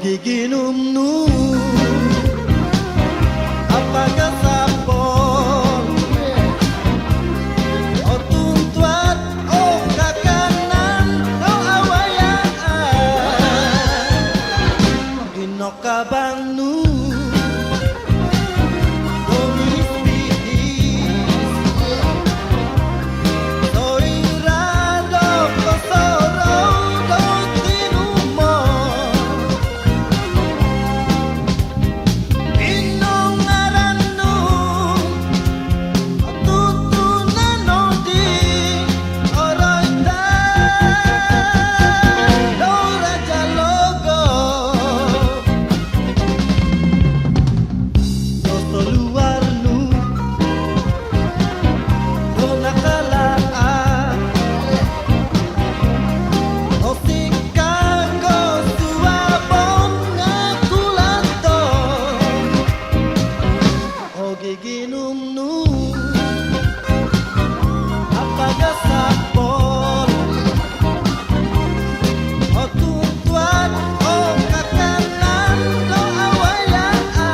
Giginom nu apakah sapon o tuntuat o kakanan o awayaan dino kabang nu gomis bihis soirado kosoro do tinumo giginom nu apakah sapon o tuntuan o kakanan do awayaan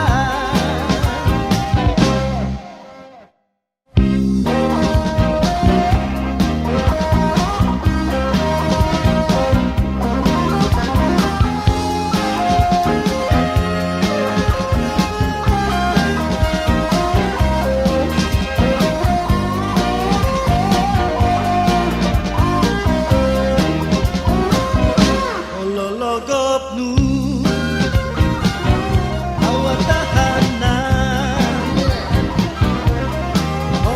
logop nu awat tahanan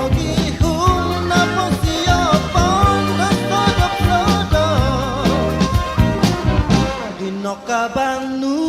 ogi hul na posiopon sodop sodop dino kabang nu